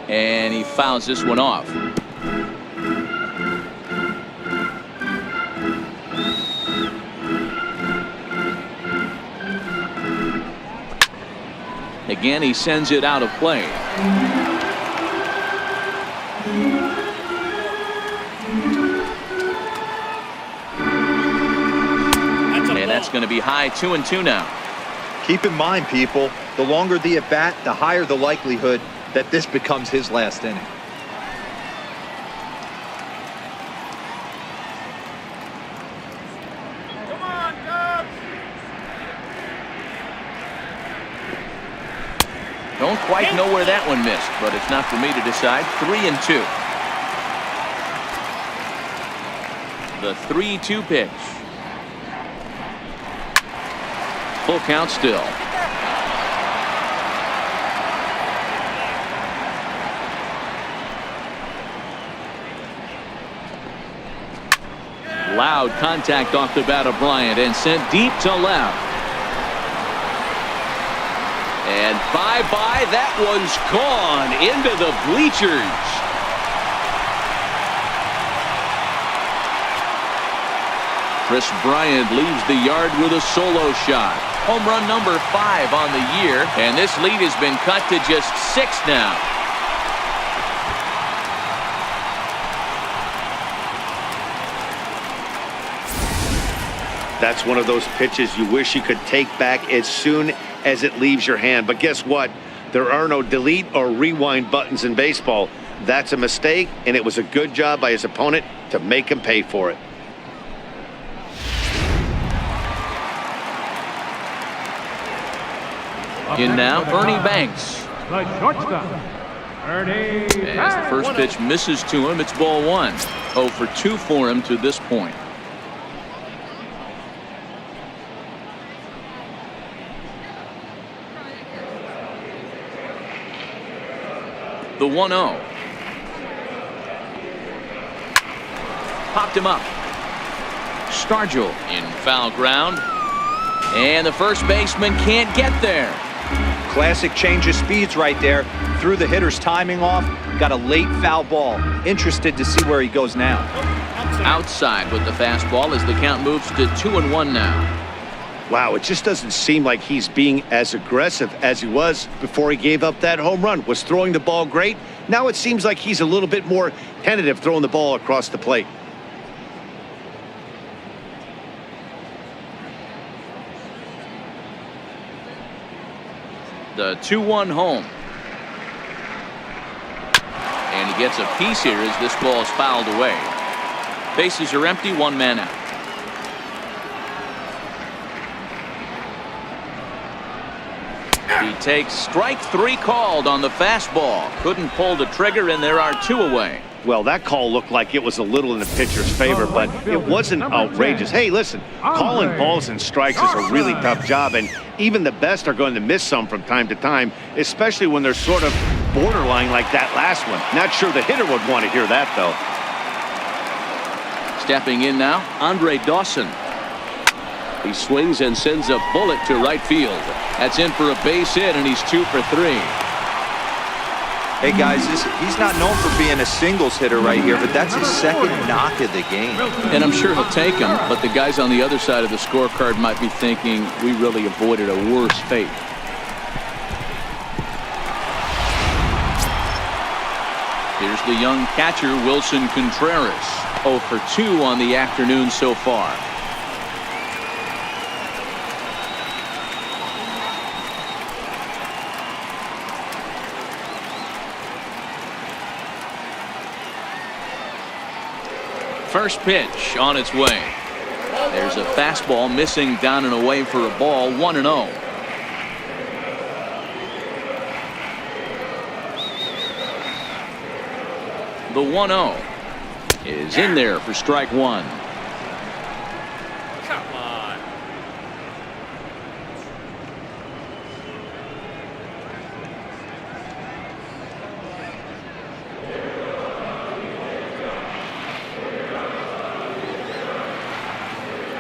And he fouls this one off. Again, he sends it out of play. And that's going to be high. 2-2 now. Keep in mind, people, the longer the at bat, the higher the likelihood that this becomes his last inning. Come on, Cubs! Don't quite know where that one missed, but it's not for me to decide. 3-2. The 3-2 pitch. Full count still. Loud contact off the bat of Bryant and sent deep to left. And bye-bye, that one's gone into the bleachers. Chris Bryant leaves the yard with a solo shot. Home run number 5 on the year, and this lead has been cut to just 6 now. That's one of those pitches you wish you could take back as soon as it leaves your hand. But guess what? There are no delete or rewind buttons in baseball. That's a mistake, and it was a good job by his opponent to make him pay for it. In now, Ernie Banks. The shortstop, Ernie As the Banks. first pitch misses to him, it's ball 1. 0 for 2 for him to this point. The 1-0. Popped him up. Stargell in foul ground. And the first baseman can't get there. Classic change of speeds right there. Threw the hitter's timing off. Got a late foul ball. Interested to see where he goes now. Outside with the fastball as the count moves to 2-1 now. Wow, it just doesn't seem like he's being as aggressive as he was before he gave up that home run. Was throwing the ball great, Now it seems like he's a little bit more tentative throwing the ball across the plate. The 2-1 home. And he gets a piece here as this ball is fouled away. Bases are empty, one man out. He takes strike 3 called on the fastball. Couldn't pull the trigger, and there are 2 away. Well, that call looked like it was a little in the pitcher's favor, but it wasn't outrageous. Hey, listen, calling balls and strikes is a really tough job, and even the best are going to miss some from time to time, especially when they're sort of borderline like that last one. Not sure the hitter would want to hear that, though. Stepping in now, Andre Dawson. He swings and sends a bullet to right field. That's in for a base hit, and he's 2 for 3. Hey guys, he's not known for being a singles hitter right here, but that's his second knock of the game. And I'm sure he'll take him, but the guys on the other side of the scorecard might be thinking we really avoided a worse fate. Here's the young catcher, Wilson Contreras. 0 for 2 on the afternoon so far. First pitch on its way. There's a fastball missing down and away for a ball, 1-0. The 1-0 is in there for strike 1. Come on.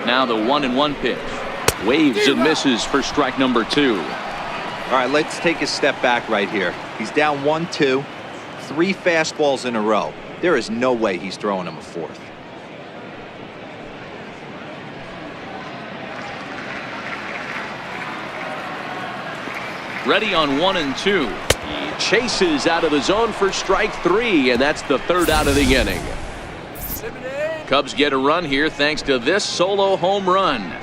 Now the 1-1 pitch. Waves and misses for strike number 2. All right, let's take a step back right here. He's down 1-2, 3 fastballs in a row. There is no way he's throwing him a 4th. Ready on 1 and 2. He chases out of the zone for strike 3, and that's the 3rd out of the inning. Cubs get a run here thanks to this solo home run.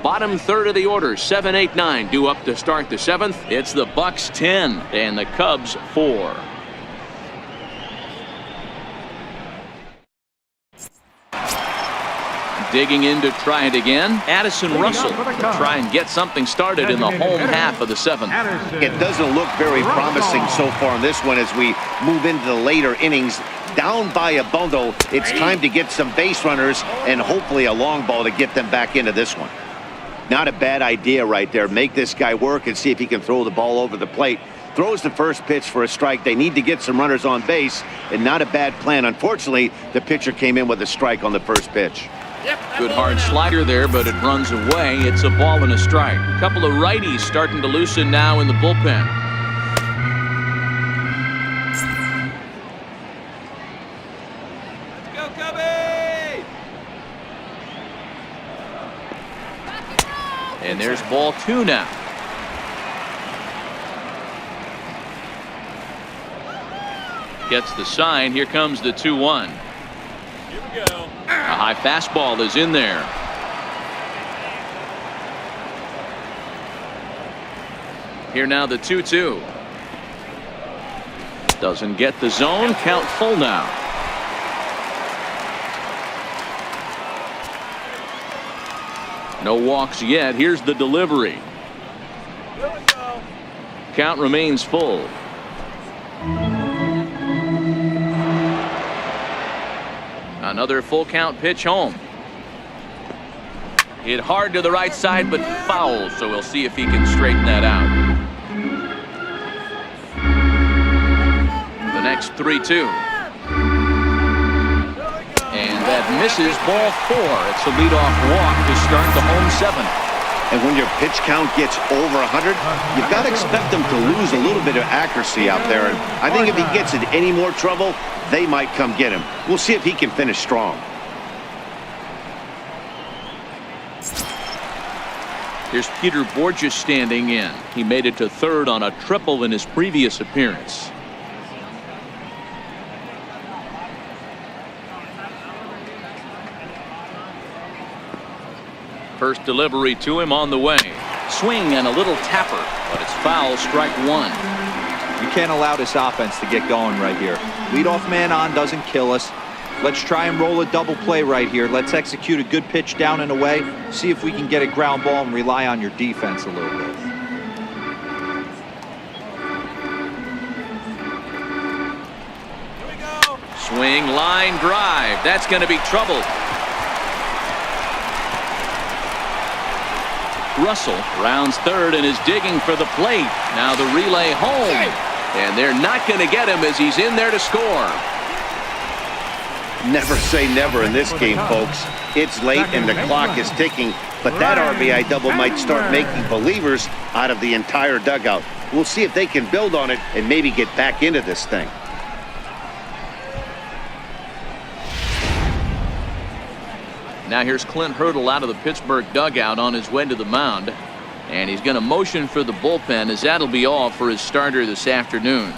Bottom 3rd of the order, 7, 8, 9 due up to start the 7th. It's the Bucks 10 and the Cubs 4. Digging in to try it again, Addison Russell to try and get something started in the home half of the 7th. It doesn't look very promising so far in this one as we move into the later innings. Down by a bundle, it's time to get some base runners and hopefully a long ball to get them back into this one. Not a bad idea right there. Make this guy work and see if he can throw the ball over the plate. Throws the first pitch for a strike. They need to get some runners on base, and not a bad plan. Unfortunately, the pitcher came in with a strike on the first pitch. Good hard slider there, but it runs away. It's a ball and a strike. A couple of righties starting to loosen now in the bullpen. Let's go, Cubby! And there's ball 2 now. Gets the sign. Here comes the 2-1. Here we go. A high fastball is in there. Here now the 2-2. Doesn't get the zone. Count full now. No walks yet. Here's the delivery. Here we go. Count remains full. Another full count pitch home. Hit hard to the right side, but foul, so we'll see if he can straighten that out. The next 3-2. And that misses ball 4. It's a leadoff walk to start the home 7th. And when your pitch count gets over 100, you've got to expect them to lose a little bit of accuracy out there. And I think if he gets in any more trouble, they might come get him. We'll see if he can finish strong. Here's Peter Borges standing in. He made it to 3rd on a triple in his previous appearance. First delivery to him on the way. Swing and a little tapper, but it's foul, strike one. You can't allow this offense to get going right here. Leadoff man on doesn't kill us. Let's try and roll a double play right here. Let's execute a good pitch down and away. See if we can get a ground ball and rely on your defense a little bit. Here we go. Swing, line drive. That's going to be trouble. Russell rounds third and is digging for the plate. Now the relay home. And they're not going to get him as he's in there to score. Never say never in this game, folks. It's late and the clock is ticking, but that RBI double might start making believers out of the entire dugout. We'll see if they can build on it and maybe get back into this thing. Now here's Clint Hurdle out of the Pittsburgh dugout on his way to the mound. And he's going to motion for the bullpen, as that'll be all for his starter this afternoon.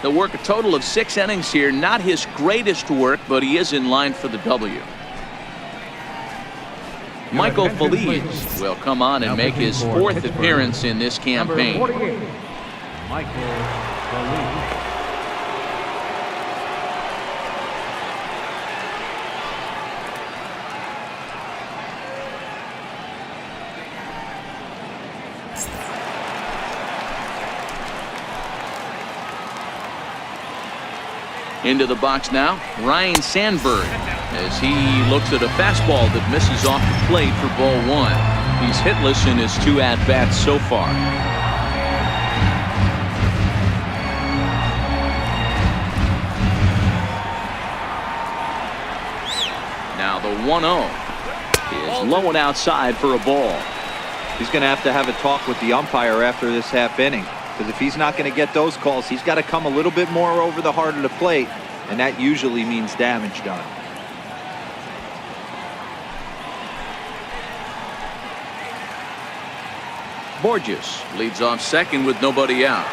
They'll work a total of 6 innings here. Not his greatest work, but he is in line for the W. Michael Feliz will come on and make his 4th appearance in this campaign. Number 48, Michael Feliz. Into the box now, Ryan Sandberg, as he looks at a fastball that misses off the plate for ball 1. He's hitless in his 2 at-bats so far. Now the 1-0 is low and outside for a ball. He's going to have a talk with the umpire after this half inning. Because if he's not going to get those calls, he's got to come a little bit more over the heart of the plate, and that usually means damage done. Borges leads off second with nobody out.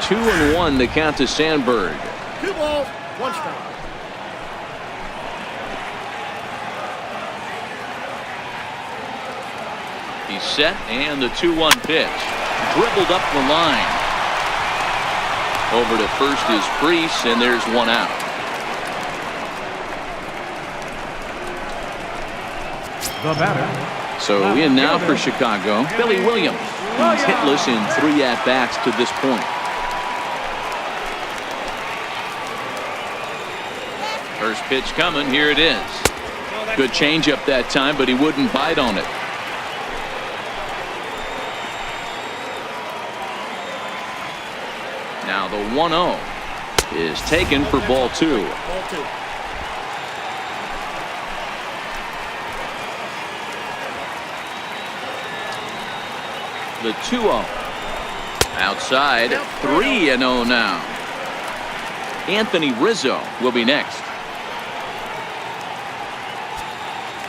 Two and one the count to Sandberg. 2 balls, 1 strike. He's set, and the 2-1 pitch. Dribbled up the line. Over to first is Priest, and there's 1 out. The batter. So in now for Chicago, Billy Williams. He's hitless in 3 at-bats to this point. First pitch coming, here it is. Good changeup that time, but he wouldn't bite on it. Now the 1-0 is taken for ball 2. Ball 2. The 2-0 outside, 3-0 now. Anthony Rizzo will be next.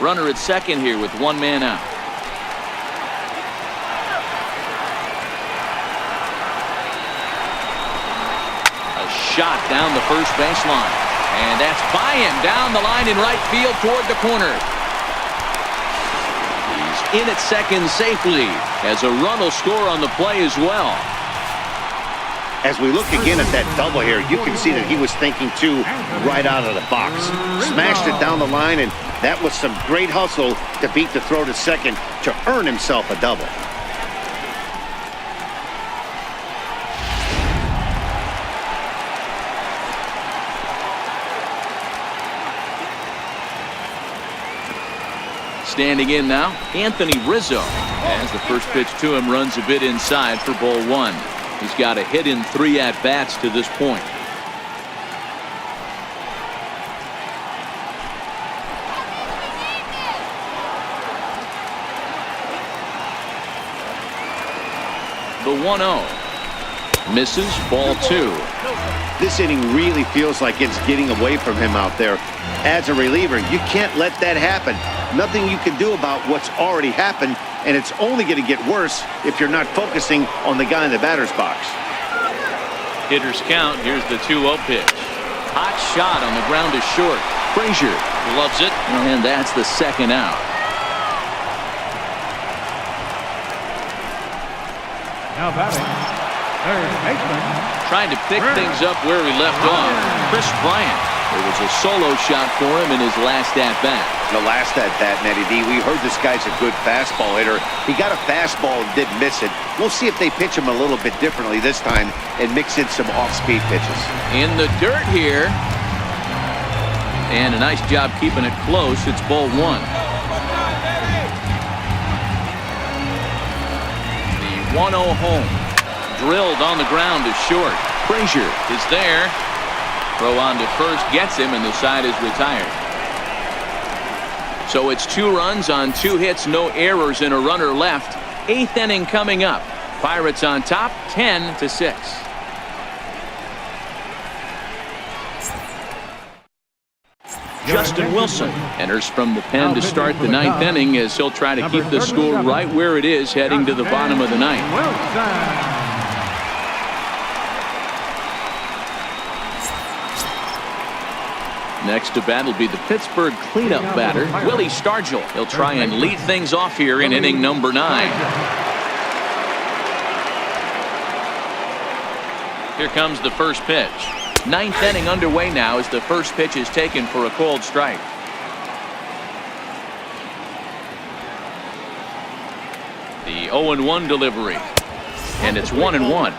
Runner at second here with 1 man out. Shot down the first baseline, and that's by him down the line in right field toward the corner. He's in at second safely, as a run will score on the play as well. As we look again at that double here, you can see that he was thinking too right out of the box. Smashed it down the line, and that was some great hustle to beat the throw to second to earn himself a double. Standing in now, Anthony Rizzo, as the first pitch to him runs a bit inside for ball 1. He's got a hit in 3 at-bats to this point. The 1-0 misses, ball 2. This inning really feels like it's getting away from him out there. As a reliever, you can't let that happen. Nothing you can do about what's already happened, and it's only going to get worse if you're not focusing on the guy in the batter's box. Hitters count. Here's the 2-0 pitch. Hot shot on the ground is short. Frazier loves it, and that's the second out. Now batting, third baseman. Trying to pick things up where he left off. Chris Bryant. It was a solo shot for him in his last at-bat. The last at-bat, Matty D, we heard this guy's a good fastball hitter. He got a fastball and didn't miss it. We'll see if they pitch him a little bit differently this time and mix in some off-speed pitches. In the dirt here. And a nice job keeping it close. It's ball one. The 1-0 home. Drilled on the ground is short. Frazier is there. Throw on to first gets him, and the side is retired. So it's 2 runs on 2 hits, no errors, and a runner left. 8th inning coming up. Pirates on top, 10-6. Justin Wilson enters from the pen to start the 9th inning as he'll try to keep the score right where it is heading to the bottom of the 9th. Next to bat will be the Pittsburgh cleanup batter, Willie Stargell. He'll try and lead things off here in inning number 9. Here comes the first pitch. 9th inning underway now as the first pitch is taken for a called strike. The 0-1 delivery. And it's 1-1.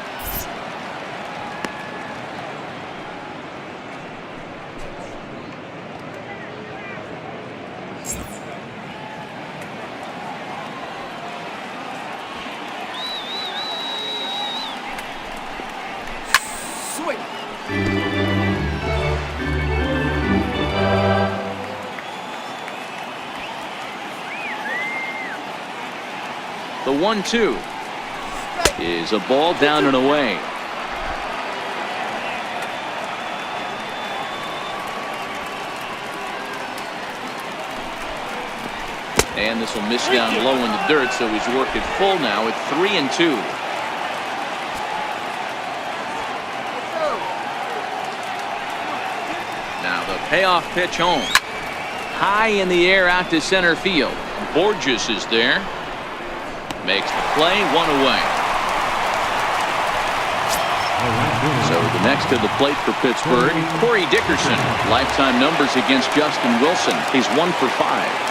The 1-2 is a ball down and away. And this will miss down low in the dirt, so he's worked it full now at 3-2. Now the payoff pitch home. High in the air out to center field. Borges is there. Makes the play, 1 away. So the next to the plate for Pittsburgh, Corey Dickerson. Lifetime numbers against Justin Wilson. He's 1 for 5.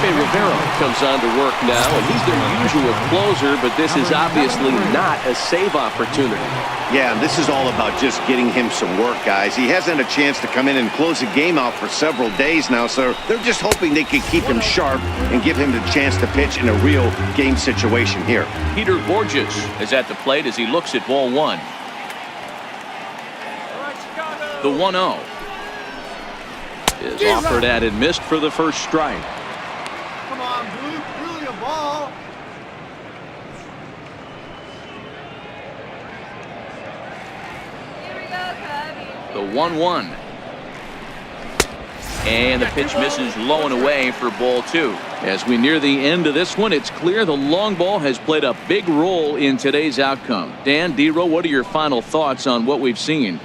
Rivera comes on to work now, and he's their usual closer, but this is obviously not a save opportunity. Yeah, this is all about just getting him some work, guys. He hasn't had a chance to come in and close the game out for several days now, so they're just hoping they can keep him sharp and give him the chance to pitch in a real game situation here. Peter Borges is at the plate as he looks at ball 1. The 1-0 is offered at and missed for the first strike. The 1-1. And the pitch misses low and away for ball 2. As we near the end of this one, it's clear the long ball has played a big role in today's outcome. Dan, D-Row, what are your final thoughts on what we've seen?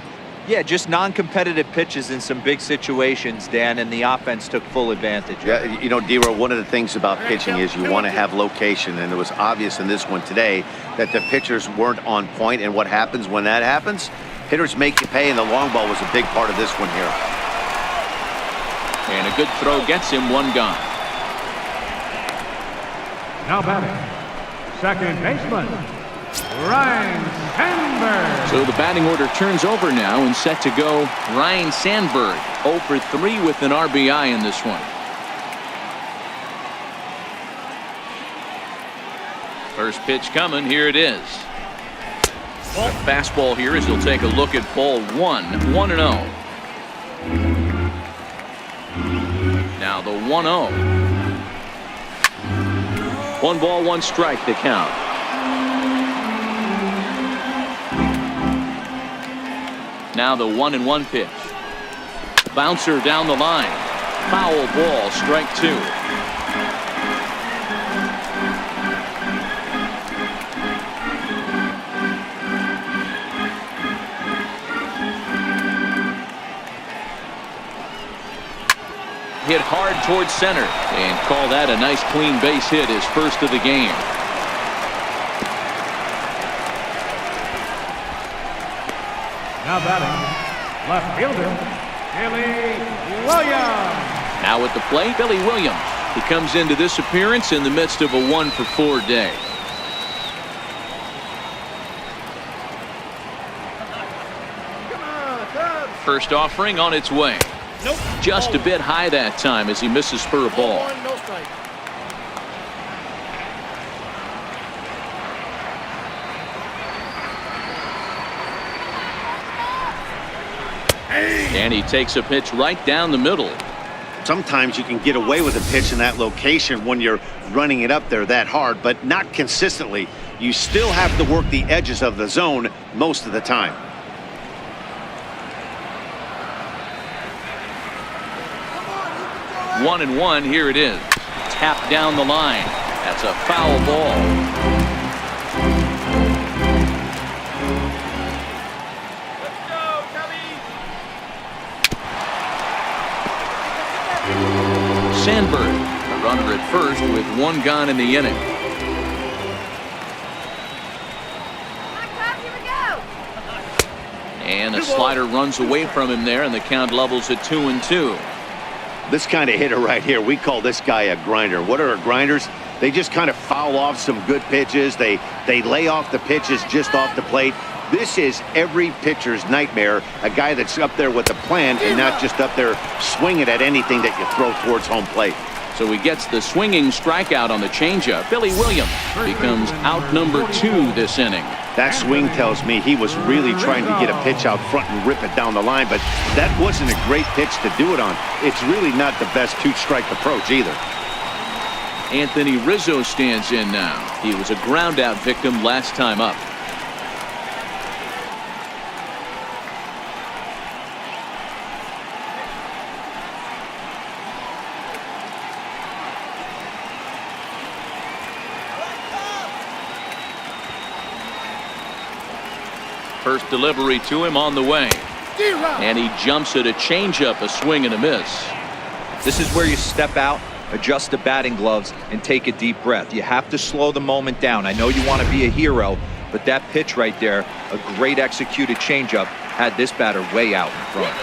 Yeah, just non-competitive pitches in some big situations, Dan, and the offense took full advantage. Yeah, you know, D-Row, one of the things about pitching is you want to have location, and it was obvious in this one today that the pitchers weren't on point, and what happens when that happens? Hitters make you pay, and the long ball was a big part of this one here. And a good throw gets him 1 gone. Now batting, second baseman, Ryne Sandberg. So the batting order turns over now and set to go Ryne Sandberg. 0 for 3 with an RBI in this one. First pitch coming. Here it is. A fastball here as he'll take a look at ball 1. 1-0. Now the 1-0. 1 ball, 1 strike to count. Now the 1-1 pitch. bouncer down the line. Foul ball, strike 2. Hit hard towards center and call that a nice clean base hit, his first of the game. Now batting, left fielder, Billy Williams. Now at the plate, Billy Williams, who comes into this appearance in the midst of a 1-for-4 day. First offering on its way. Nope. Just a bit high that time as he misses for a ball. 1, no strike. And he takes a pitch right down the middle. Sometimes you can get away with a pitch in that location when you're running it up there that hard, but not consistently. You still have to work the edges of the zone most of the time. 1-1, here it is. Tapped down the line. That's a foul ball. Let's go, Cubby. Sandberg, a runner at first with 1 gone in the inning. Here we go. And a slider runs away from him there, and the count levels at 2-2. This kind of hitter right here, we call this guy a grinder. What are grinders? They just kind of foul off some good pitches. They lay off the pitches just off the plate. This is every pitcher's nightmare, a guy that's up there with a plan and not just up there swinging at anything that you throw towards home plate. So he gets the swinging strikeout on the changeup. Billy Williams becomes out number 2 this inning. That swing tells me he was really trying to get a pitch out front and rip it down the line, but that wasn't a great pitch to do it on. It's really not the best 2-strike approach either. Anthony Rizzo stands in now. He was a ground out victim last time up. First delivery to him on the way. And he jumps at a changeup, a swing and a miss. This is where you step out, adjust the batting gloves, and take a deep breath. You have to slow the moment down. I know you want to be a hero, but that pitch right there, a great executed changeup, had this batter way out in front.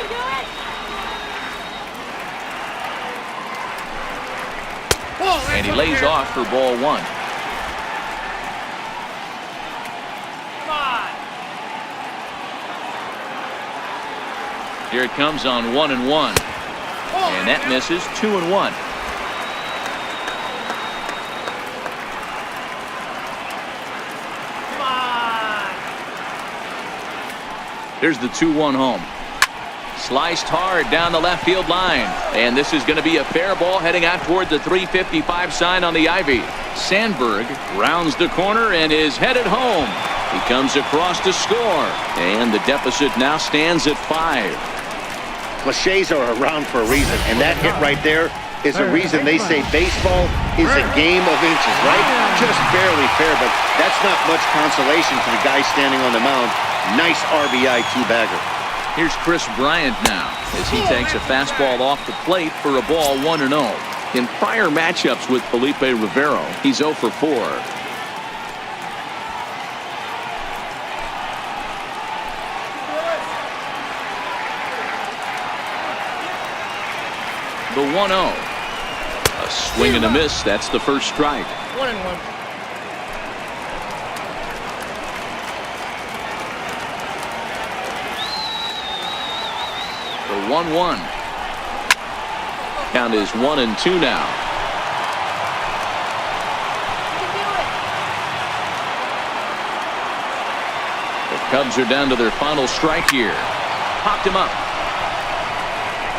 And he lays off for ball 1. Here it comes on 1-1. And that misses. 2-1. Here's the 2-1 home. Sliced hard down the left field line. And this is going to be a fair ball heading out toward the 355 sign on the ivy. Sandberg rounds the corner and is headed home. He comes across to score. And the deficit now stands at 5. Cliches are around for a reason, and that hit right there is the reason they say baseball is a game of inches, right? Just barely fair, but that's not much consolation for the guy standing on the mound. Nice RBI 2-bagger. Here's Chris Bryant now as he takes a fastball off the plate for a ball 1-0. In prior matchups with Felipe Rivero, he's 0 for 4. The 1-0. A swing and a miss. That's the first strike. 1-1. The 1-1. Count is 1-2 now. The Cubs are down to their final strike here. Popped him up.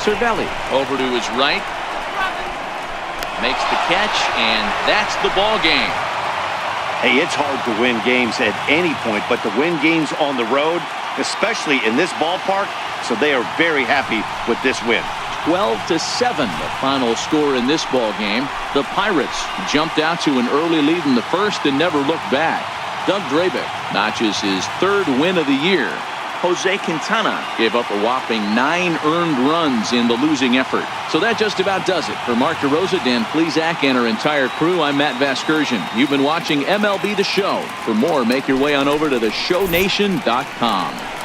Cervelli over to his right. Makes the catch, and that's the ball game. Hey, it's hard to win games at any point, but to win games on the road, especially in this ballpark, so they are very happy with this win. 12-7, the final score in this ball game. The Pirates jumped out to an early lead in the first and never looked back. Doug Drabick notches his 3rd win of the year. Jose Quintana gave up a whopping 9 earned runs in the losing effort. So that just about does it. For Mark DeRosa, Dan Plesac, and our entire crew, I'm Matt Vasgersian. You've been watching MLB The Show. For more, make your way on over to theshownation.com.